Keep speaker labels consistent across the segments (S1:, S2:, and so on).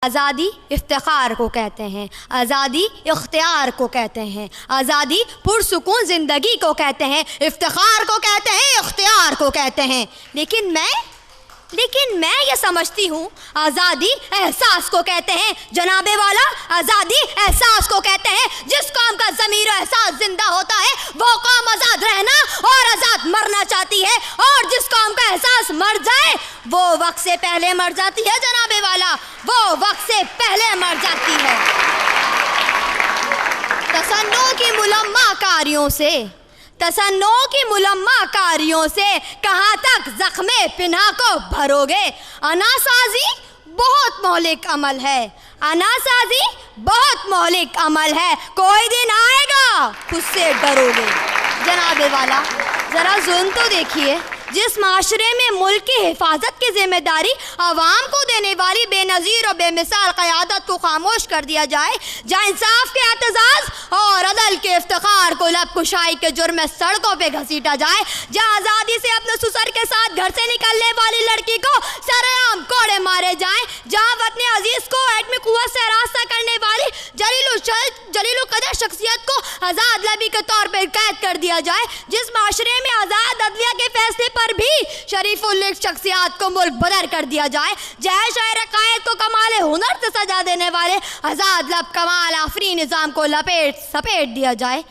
S1: आज़ादी इफ्तिखार को कहते हैं, आज़ादी इख्तियार को कहते हैं, आज़ादी पुरसुकून ज़िंदगी को कहते हैं, इफ्तिखार को कहते हैं, इख्तियार को कहते हैं। लेकिन मैं ये समझती हूँ आज़ादी एहसास को कहते हैं। जनाबे वाला, आज़ादी एहसास को कहते हैं। जिस कौम का ज़मीर और एहसास जिंदा होता है वो कौम आज़ाद रहना और आज़ाद मरना चाहती है, और जिस कौम का एहसास मर जाए वो वक्त से पहले मर जाती है। जनाबे वाला, वो वक्त से पहले मर जाती है। तसन्नो की मुलम्मा कारियों से कहाँ तक ज़ख्मे पिना को भरोगे। अनासाजी बहुत मौलिक अमल है, अनासाजी बहुत मौलिक अमल है, कोई दिन आएगा खुद से डरोगे। जनाबे वाला, ज़रा जुल्म तो देखिए। जिस माशरे में मुल्क की हिफाजत की जिम्मेदारी आवाम को देने वाली बेनज़ीर और बेमिसाल क़यादत को खामोश कर दिया जाए, जहाँ इंसाफ के एतज़ाज़ और अदल के इफ्तिखार को लब कुशाई के जुर्म में सड़कों पे घसीटा जाए, जहाँ आज़ादी से अपने ससुर के साथ घर से निकलने वाली लड़की को सरेआम कोड़े मारे जाएँ, जहाँ वतन अजीज़ को एटमी क़ुव्वत से रास्ता करने वाली जलील कदर शख्सियत को आज़ाद लबी के तौर पर कैद कर दिया जाए, जिस माशरे में आज़ाद अदलिया के फैसले पर भी शरीफुल शख्सियात को मुल्क बदर कर दिया जाए, जहाँ शायर कायद को कमाल हुनर से सजा देने वाले आज़ाद लब कमाल आफरी निज़ाम को सपेट दिया जाए।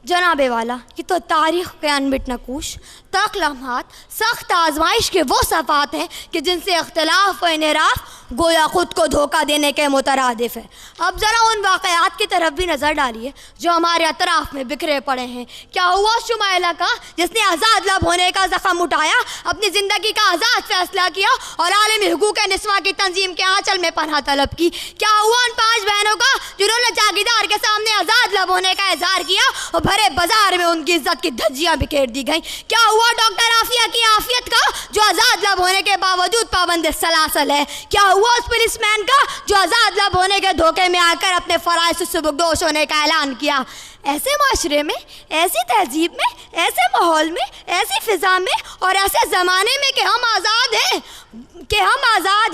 S1: जनाबे वाला, ये तो तारीख़ के अनमिट नकूश तक लम्हात सख्त आजमाइश के वो सफ़ात हैं कि जिनसे इख्तिलाफ व इनहराफ गोया ख़ुद को धोखा देने के मुतरादिफ है। अब ज़रा उन वाक़यात की तरफ भी नज़र डालिए जो हमारे अतराफ़ में बिखरे पड़े हैं। क्या हुआ शुमाइला का जिसने आज़ाद लब होने का ज़ख़म उठाया, अपनी ज़िंदगी का आज़ाद फैसला किया और आलमी हुकूक निस्वा की तंजीम के आंचल में पनाह तलब की? क्या हुआ उन 5 बहनों का जिन्होंने जागीरदार के सामने आज़ाद लब होने का इज़हार किया और भरे बाजार में उनकी इज्जत की धज्जियाँ बिखेर दी गईं? क्या हुआ डॉक्टर आफिया की आफियत का जो आज़ाद लब होने के बावजूद पाबंद सलासल है? क्या हुआ उस पुलिसमैन का जो आज़ाद लब होने के धोखे में आकर अपने फ़राइज़ से सुबकदोश होने का ऐलान किया? ऐसे माशरे में, ऐसी तहजीब में, ऐसे माहौल में, ऐसी फ़िज़ा में और ऐसे ज़माने में कि हम आज़ाद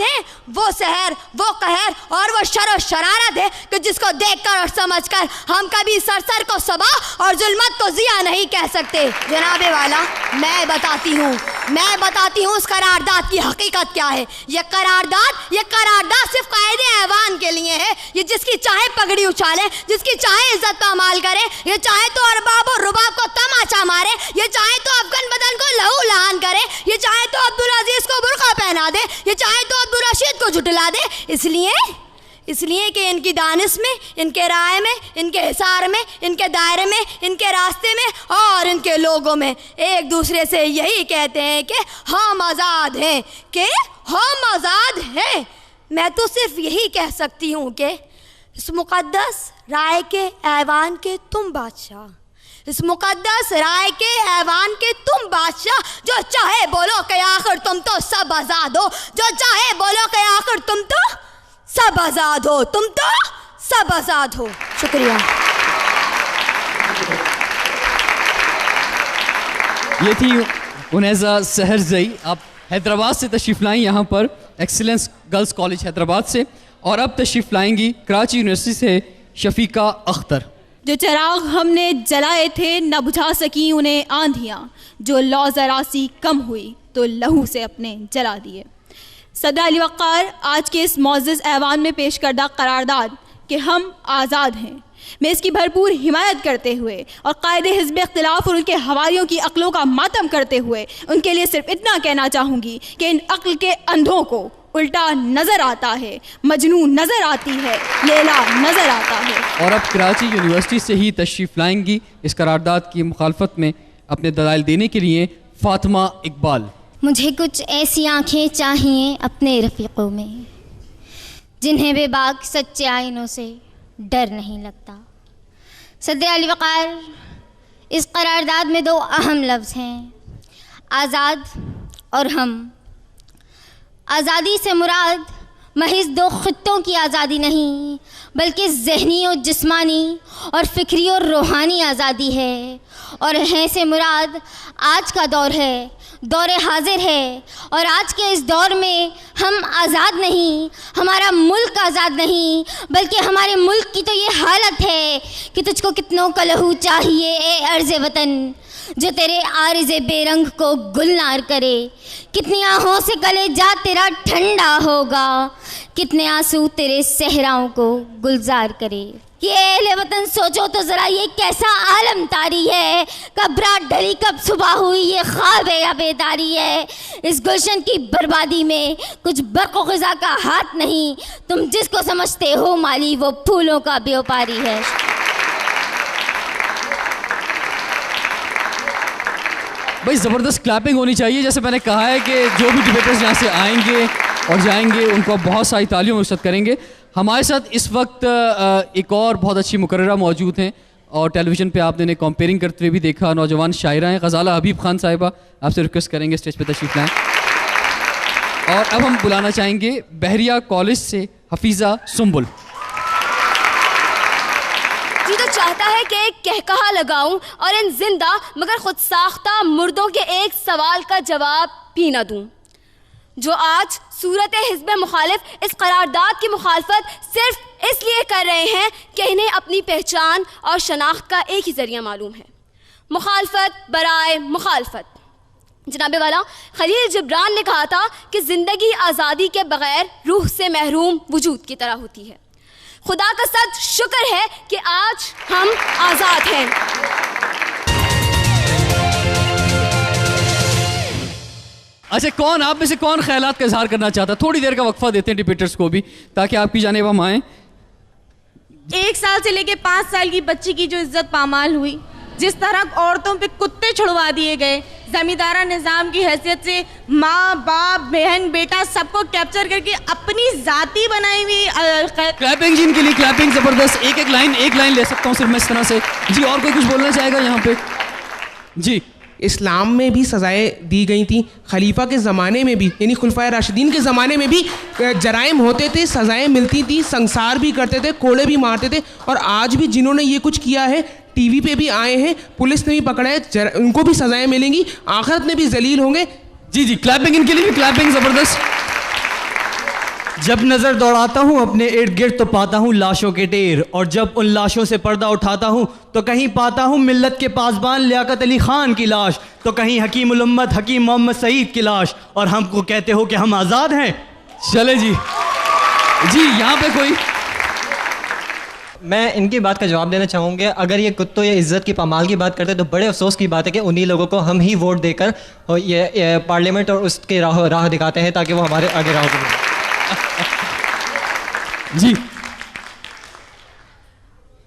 S1: हैं, वो सहर, वो कहर और वो शर और शरारत है कि जिसको देखकर और समझकर हम कभी सरसर को सबा और जुल्मत को ज़िया नहीं कह सकते। जनाबे वाला, मैं बताती हूँ उस करारदाद की हकीकत क्या है। ये करारदाद सिर्फ कायदे ऐवान के लिए है। ये जिसकी चाहे पगड़ी उछाले, जिसकी चाहे इज्जत पामाल करे, ये चाहे तो अरबाब और रुबाब को तमाचा मारे, ये चाहे तो अफगान बदन को लहू लहान करे, ये चाहे तो अब्दुल अजीज को बुर्का पहना दे, ये चाहे तो अब्दुल रशीद को झुठला दे। इसलिए कि इनकी दानिश में, इनके राय में, इनके हिसार में, इनके दायरे में, इनके रास्ते में और इनके लोगों में एक दूसरे से यही कहते हैं कि हम आज़ाद हैं, मैं तो सिर्फ यही कह सकती हूँ कि इस मुक़द्दस राय के ऐवान के तुम बादशाह, इस मुक़द्दस राय के ऐवान के तुम बादशाह, जो चाहे बोलो कि आखिर तुम तो सब आज़ाद हो, जो चाहे बोलो कि आखिर तुम तो सब आज़ाद हो, तुम तो सब आज़ाद हो। शुक्रिया।
S2: ये थी उनैज़ा सहरज़ई। आप हैदराबाद से तशरीफ़ लाई यहाँ पर एक्सीलेंस गर्ल्स कॉलेज हैदराबाद से, और अब तशरीफ़ लाएंगी कराची यूनिवर्सिटी से शफ़ीका अख्तर।
S3: जो चिराग हमने जलाए थे न बुझा सकी उन्हें आंधियाँ, जो लौ ज़रा सी कम हुई तो लहू से अपने जला दिए। सदर अली वक़ार आज के इस मौज़िज़ ऐवान में पेश करदा करारदाद कि हम आज़ाद हैं, मैं इसकी भरपूर हिमायत करते हुए और कायदे हिज़्ब इख्तिलाफ और उनके हवारियों की अक्लों का मातम करते हुए उनके लिए सिर्फ इतना कहना चाहूँगी कि इन अक्ल के अंधों को उल्टा नज़र आता है, मजनू नज़र आती है, लैला नज़र आता है।
S2: और अब कराची यूनिवर्सिटी से ही तशरीफ़ लाएंगी इस करारदाद की मुखालफत में अपने दलाइल देने के लिए फ़ातिमा इकबाल।
S4: मुझे कुछ ऐसी आँखें चाहिए अपने रफ़ीक़ों में जिन्हें बेबाक सच्चे आईनों से डर नहीं लगता। सदर अली वक़ार, इस करारदाद में 2 अहम लफ्ज़ हैं, आज़ाद और हम। आज़ादी से मुराद महज 2 ख़ित्तों की आज़ादी नहीं, बल्कि ज़हनी और जिस्मानी और फ़िक्री और रूहानी आज़ादी है। और हैं से मुराद आज का दौर है दौर हाजिर है, और आज के इस दौर में हम आज़ाद नहीं, हमारा मुल्क आज़ाद नहीं, बल्कि हमारे मुल्क की तो ये हालत है कि तुझको कितनों का लहू चाहिए ए अर्ज़ वतन, जो तेरे आरिज़े बेरंग को गुलनार करे। कितनी आहों से कलेजा तेरा ठंडा होगा, कितने आंसू तेरे सहराओं को गुलजार करे। ये अहले वतन सोचो तो ज़रा ये कैसा आलम तारी है, कब रात ढली कब सुबह हुई, ये ख्वाब है या बेदारी है। इस गुलशन की बर्बादी में कुछ बर्क़ ग़िज़ा का हाथ नहीं, तुम जिसको समझते हो माली वो फूलों का व्यापारी है।
S2: भाई ज़बरदस्त क्लैपिंग होनी चाहिए। जैसे मैंने कहा है कि जो भी डिबेटर्स यहाँ से आएंगे और जाएंगे उनको बहुत सारी तालियों में इज़्ज़त करेंगे। हमारे साथ इस वक्त एक और बहुत अच्छी मुकर्ररा मौजूद हैं और टेलीविज़न पे आपने कंपेयरिंग करते हुए भी देखा, नौजवान शायरा हैं ग़ज़ाला हबीब खान साहिबा, आपसे रिक्वेस्ट करेंगे स्टेज पे तशरीफ़ लाएँ। और अब हम बुलाना चाहेंगे बहरिया कॉलेज से हफीज़ा सुंबुल।
S1: जी तो चाहता है कि एक कहकहा लगाऊं और इन जिंदा मगर खुद साख्ता मुर्दों के एक सवाल का जवाब भी न दूं, जो आज सूरत हिज़्ब मुखालिफ इस करारदाद की मुखालफत सिर्फ इसलिए कर रहे हैं कि इन्हें अपनी पहचान और शनाख्त का एक ही ज़रिया मालूम है, मुखालफत बराए मुखालफत। जनाबे वाला खलील जिब्रान ने कहा था कि ज़िंदगी आज़ादी के बग़ैर रूह से महरूम वजूद की तरह होती है। खुदा का सच शुक्र है कि आज हम आज़ाद हैं।
S2: अच्छा, कौन आप में से कौन ख्यालात का इजहार करना चाहता है? थोड़ी देर का वक्फा देते हैं डिबेटर्स को भी, ताकि आपकी जानिब हम आएँ।
S5: 1 साल से लेके 5 साल की बच्ची की जो इज्जत पामाल हुई, जिस तरह औरतों पे कुत्ते छुड़वा दिए गए, जमींदारा निज़ाम की हैसियत से माँ बाप बहन बेटा सबको कैप्चर करके अपनी जाति बनाई हुई।
S2: क्लैपिंग जी इनके लिए, क्लैपिंग ज़बरदस्त। एक लाइन ले सकता हूँ सिर्फ मैं इस तरह से। जी और कोई कुछ बोलना चाहेगा यहाँ पे? जी।
S6: इस्लाम में भी सज़ाएँ दी गई थी, खलीफा के ज़माने में भी यानी खुलफाए राशिदीन के ज़माने में भी जराइम होते थे, सज़ाएँ मिलती थी, संसार भी करते थे, कोड़े भी मारते थे। और आज भी जिन्होंने ये कुछ किया है टीवी पे भी आए हैं, पुलिस ने भी पकड़ा है, उनको भी सज़ाएँ मिलेंगी, आखिरत में भी जलील होंगे।
S2: जी क्लैपिंग इनके लिए भी, क्लैपिंग ज़बरदस्त।
S7: जब नज़र दौड़ाता हूँ अपने इर्द गिर्द तो पाता हूँ लाशों के ढेर, और जब उन लाशों से पर्दा उठाता हूँ तो कहीं पाता हूँ मिल्लत के पासबान लियाकत अली खान की लाश, तो कहीं हकीमुल उम्मत हकीम मोहम्मद सईद की लाश, और हमको कहते हो कि हम आज़ाद हैं।
S2: चले जी यहाँ पे कोई?
S8: मैं इनकी बात का जवाब देना चाहूँगा। अगर ये कुत्तों या इज़्ज़त की पामाल की बात करते तो बड़े अफसोस की बात है कि उन्हीं लोगों को हम ही वोट देकर ये पार्लियामेंट और उसके राह दिखाते हैं ताकि वो हमारे आगे राह करें।
S2: जी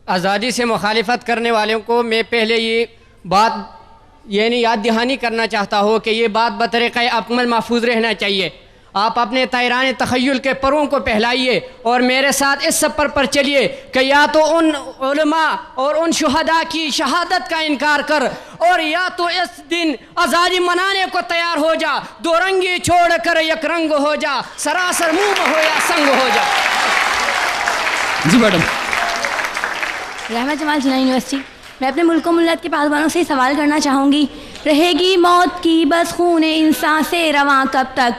S9: आज़ादी से मुखालिफत करने वालों को मैं पहले ये बात यानी याद दहानी करना चाहता हूँ कि ये बात बतरीक़े अमल महफूज रहना चाहिए। आप अपने तैरान तख़य्युल के परों को पहलाइए और मेरे साथ इस सफ़र पर चलिए कि या तो उन उलमा और उन शुहदा की शहादत का इनकार कर, और या तो इस दिन आज़ादी मनाने को तैयार हो जा। दो रंगी छोड़ कर एक रंग हो जा, सरासर मुँह हो या संग हो जा।
S2: जी मैडम।
S5: रहमत जमाल जिन्ना यूनिवर्सिटी। मैं अपने मुल्क व मिल्लत के पासबानों से सवाल करना चाहूँगी, रहेगी मौत की बस खून इंसान से रवां कब तक,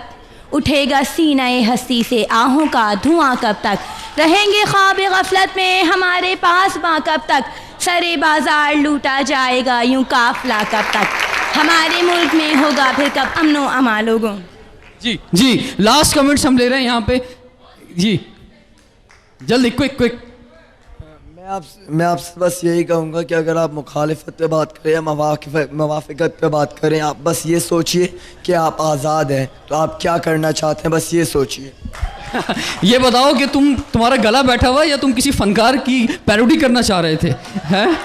S5: उठेगा सीने हस्ती से आहों का धुआं कब तक, रहेंगे ख्वाब गफलत में हमारे पास माँ कब तक, सरे बाजार लूटा जाएगा यूं काफला कब तक, हमारे मुल्क में होगा फिर कब अमनो अमा लोगों।
S2: जी लास्ट कमेंट्स हम ले रहे हैं यहाँ पे। जी जल्दी क्विक।
S10: मैं आपसे बस यही कहूँगा कि अगर आप मुखालिफत पे बात करें या मवाफ़िक़त पे बात करें, आप बस ये सोचिए कि आप आज़ाद हैं तो आप क्या करना चाहते हैं, बस ये सोचिए।
S2: ये बताओ कि तुम्हारा गला बैठा हुआ या तुम किसी फनकार की पैरोडी करना चाह रहे थे? हैं?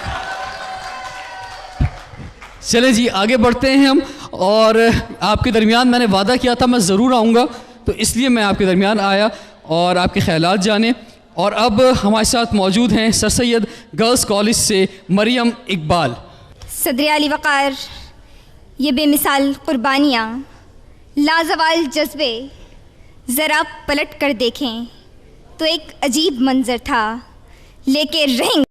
S2: चले जी आगे बढ़ते हैं हम, और आपके दरमियान मैंने वादा किया था मैं ज़रूर आऊँगा, तो इसलिए मैं आपके दरमियान आया और आपके ख़यालात जाने। और अब हमारे साथ मौजूद हैं सर सैयद गर्ल्स कॉलेज से मरियम इकबाल।
S1: सदर अली वक़ार, ये बेमिसाल कुर्बानियाँ, लाजवाल जज्बे ज़रा पलट कर देखें तो एक अजीब मंज़र था, लेके रहेंगे